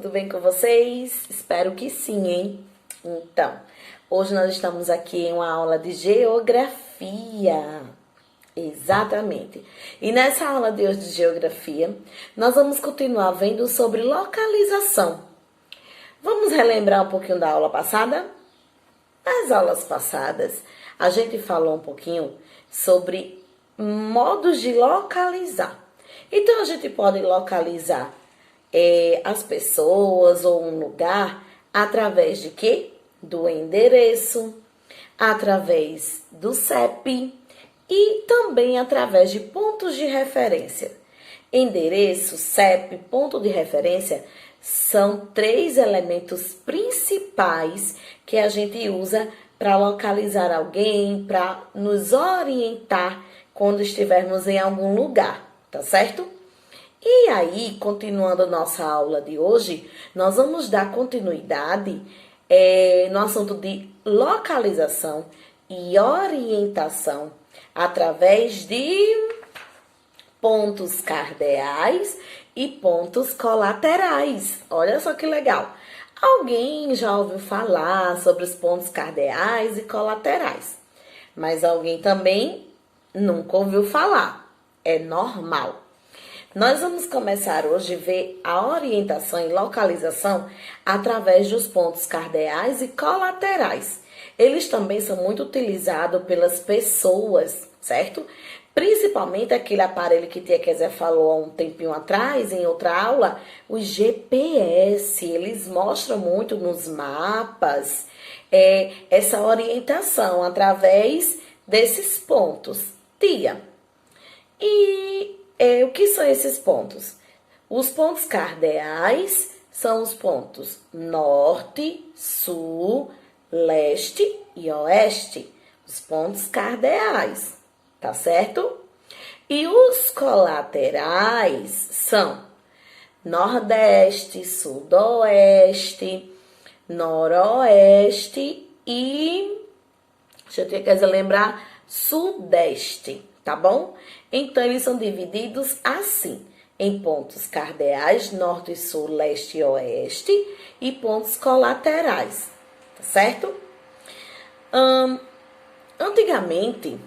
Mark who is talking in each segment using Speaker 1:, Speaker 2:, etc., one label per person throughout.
Speaker 1: tudo bem com vocês? Espero que sim, hein? Então, hoje nós estamos aqui em uma aula de geografia. Exatamente. E nessa aula de hoje de geografia, nós vamos continuar vendo sobre localização. Vamos relembrar um pouquinho da aula passada? Nas aulas passadas, a gente falou um pouquinho sobre modos de localizar. Então, a gente pode localizar as pessoas ou um lugar através de quê? Do endereço, através do CEP e também através de pontos de referência. Endereço, CEP, ponto de referência são 3 elementos principais que a gente usa para localizar alguém, para nos orientar quando estivermos em algum lugar, tá certo? E aí, continuando a nossa aula de hoje, nós vamos dar continuidade no assunto de localização e orientação através de pontos cardeais e pontos colaterais. Olha só que legal! Alguém já ouviu falar sobre os pontos cardeais e colaterais, mas alguém também nunca ouviu falar. É normal. Nós vamos começar hoje a ver a orientação e localização através dos pontos cardeais e colaterais. Eles também são muito utilizados pelas pessoas, certo? Principalmente aquele aparelho que Tia Kézia falou há um tempinho atrás, em outra aula, o GPS. Eles mostram muito nos mapas essa orientação através desses pontos. Tia, o que são esses pontos? Os pontos cardeais são os pontos norte, sul, leste e oeste. Os pontos cardeais, tá certo? E os colaterais são nordeste, sudoeste, noroeste e, deixa eu lembrar, sudeste, tá bom? Então, eles são divididos assim, em pontos cardeais, norte, sul, leste e oeste, e pontos colaterais, tá certo? Antigamente,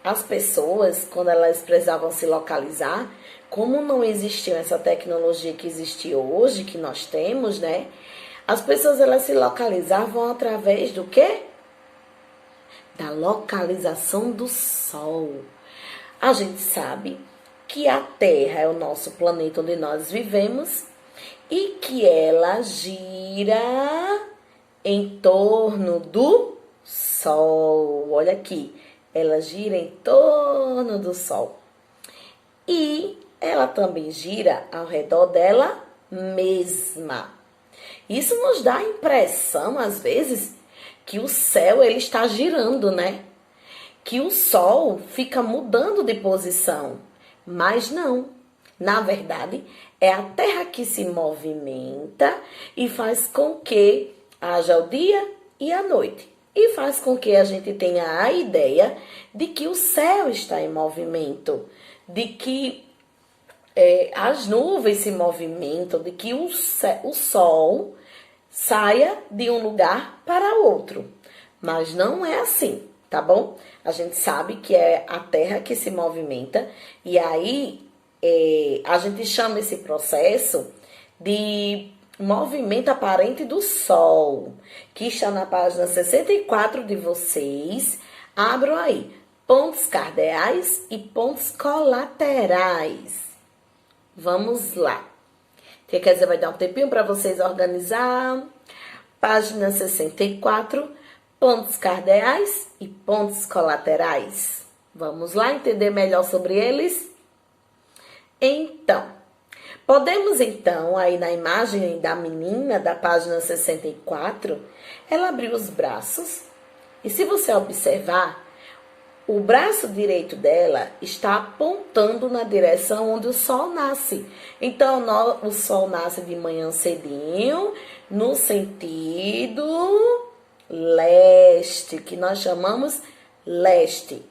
Speaker 1: as pessoas, quando elas precisavam se localizar, como não existia essa tecnologia que existe hoje, que nós temos, né? As pessoas, elas se localizavam através do quê? Da localização do Sol. A gente sabe que a Terra é o nosso planeta onde nós vivemos e que ela gira em torno do Sol. Olha aqui, ela gira em torno do Sol. E ela também gira ao redor dela mesma. Isso nos dá a impressão, às vezes, que o céu ele está girando, né? Que o Sol fica mudando de posição, mas não. Na verdade, é a Terra que se movimenta e faz com que haja o dia e a noite. E faz com que a gente tenha a ideia de que o céu está em movimento, de que as nuvens se movimentam, de que o Sol saia de um lugar para outro. Mas não é assim. Tá bom? A gente sabe que é a Terra que se movimenta e aí a gente chama esse processo de movimento aparente do Sol, que está na página 64 de vocês. Abram aí, pontos cardeais e pontos colaterais. Vamos lá. Tia Kézia vai dar um tempinho para vocês organizar. Página 64. Pontos cardeais e pontos colaterais. Vamos lá entender melhor sobre eles? Então, podemos então, aí na imagem da menina da página 64, ela abriu os braços e se você observar, o braço direito dela está apontando na direção onde o Sol nasce. Então, o Sol nasce de manhã cedinho, no sentido leste, que nós chamamos leste.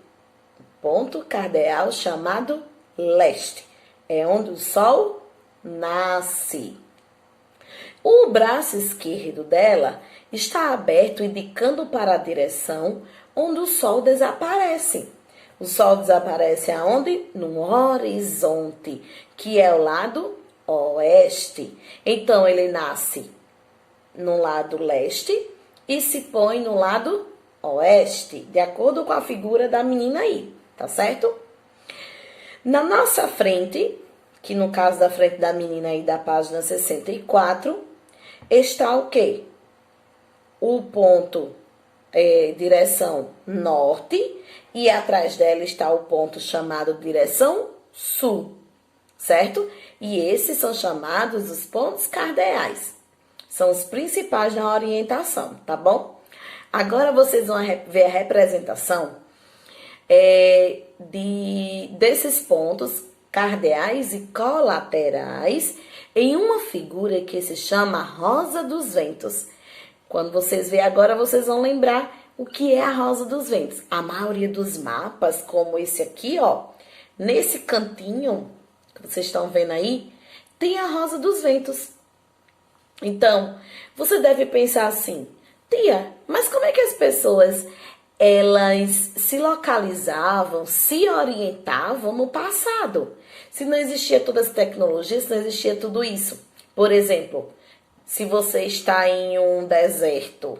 Speaker 1: Ponto cardeal chamado leste. É onde o Sol nasce. O braço esquerdo dela está aberto, indicando para a direção onde o sol desaparece. O sol desaparece aonde? No horizonte, que é o lado oeste. Então, ele nasce no lado leste e se põe no lado oeste, de acordo com a figura da menina aí, tá certo? Na nossa frente, que no caso da frente da menina aí da página 64, está o quê? O ponto direção norte e atrás dela está o ponto chamado direção sul, certo? E esses são chamados os pontos cardeais. São os principais na orientação, tá bom? Agora vocês vão ver a representação desses pontos cardeais e colaterais em uma figura que se chama Rosa dos Ventos. Quando vocês verem agora, vocês vão lembrar o que é a Rosa dos Ventos. A maioria dos mapas, como esse aqui, ó, nesse cantinho que vocês estão vendo aí, tem a Rosa dos Ventos. Então, você deve pensar assim, tia, mas como é que as pessoas elas se localizavam, se orientavam no passado? Se não existia todas as tecnologias, se não existia tudo isso. Por exemplo, se você está em um deserto,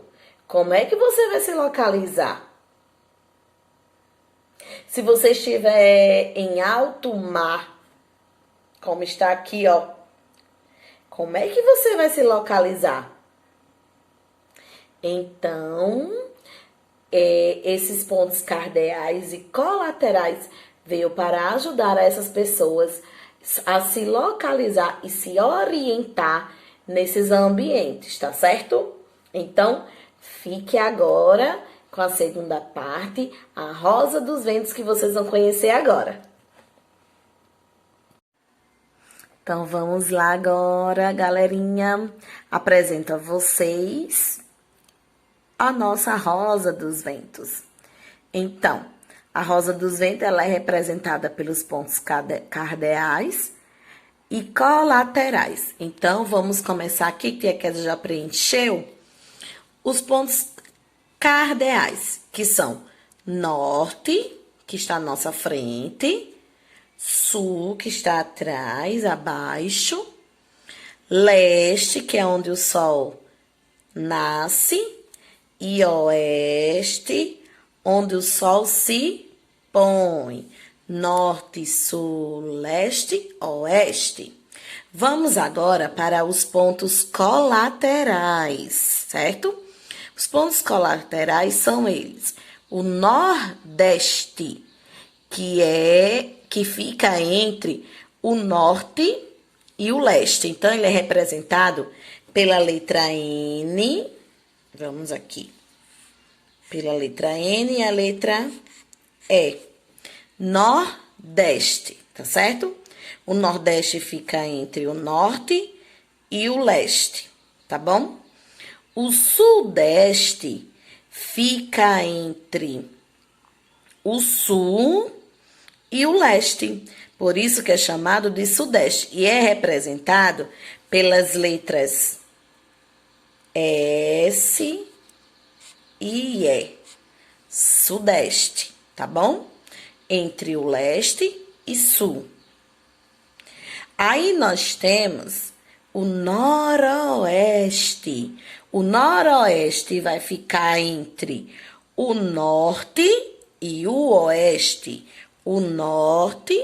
Speaker 1: como é que você vai se localizar? Se você estiver em alto mar, como está aqui, ó, como é que você vai se localizar? Então, esses pontos cardeais e colaterais veio para ajudar essas pessoas a se localizar e se orientar nesses ambientes, tá certo? Então, fique agora com a segunda parte, a Rosa dos Ventos, que vocês vão conhecer agora. Então, vamos lá agora, galerinha. Apresento a vocês a nossa Rosa dos Ventos. Então, a Rosa dos Ventos, ela é representada pelos pontos cardeais e colaterais. Então, vamos começar aqui, que a Kézia já preencheu, os pontos cardeais, que são norte, que está à nossa frente, sul, que está atrás, abaixo, leste, que é onde o sol nasce, e oeste, onde o sol se põe. Norte, sul, leste, oeste. Vamos agora para os pontos colaterais, certo? Os pontos colaterais são eles. O nordeste, que fica entre o norte e o leste. Então, ele é representado pela letra N. Vamos aqui. Pela letra N e a letra E. Nordeste, tá certo? O nordeste fica entre o norte e o leste, tá bom? O sudeste fica entre o sul e o leste, por isso que é chamado de sudeste, e é representado pelas letras S e E, sudeste, tá bom? Entre o leste e sul. Aí nós temos o noroeste. O noroeste vai ficar entre o norte e o oeste. O norte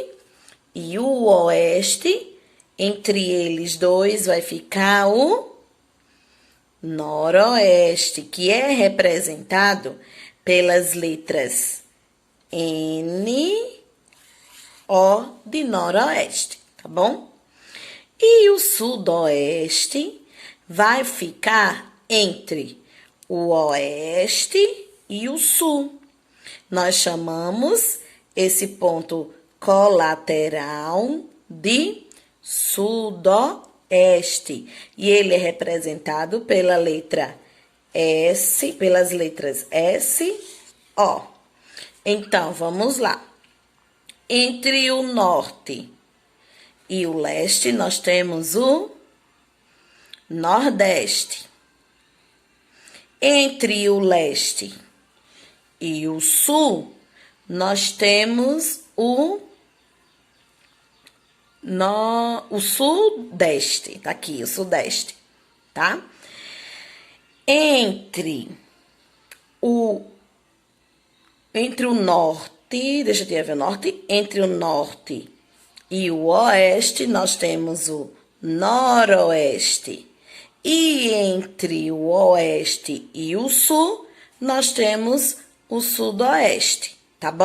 Speaker 1: e o oeste, entre eles dois vai ficar o noroeste, que é representado pelas letras N, O de noroeste, tá bom? E o sudoeste vai ficar entre o oeste e o sul. Nós chamamos esse ponto colateral de sudoeste. E ele é representado pela letra S, pelas letras S, O. Então, vamos lá. Entre o norte e o leste, nós temos o Nordeste. Entre o leste e o sul, nós temos o sudeste. Tá aqui, o sudeste, tá? Entre o norte, deixa eu ver o norte. Entre o norte e o oeste, nós temos o noroeste. E entre o oeste e o sul, nós temos o sudoeste, tá bom?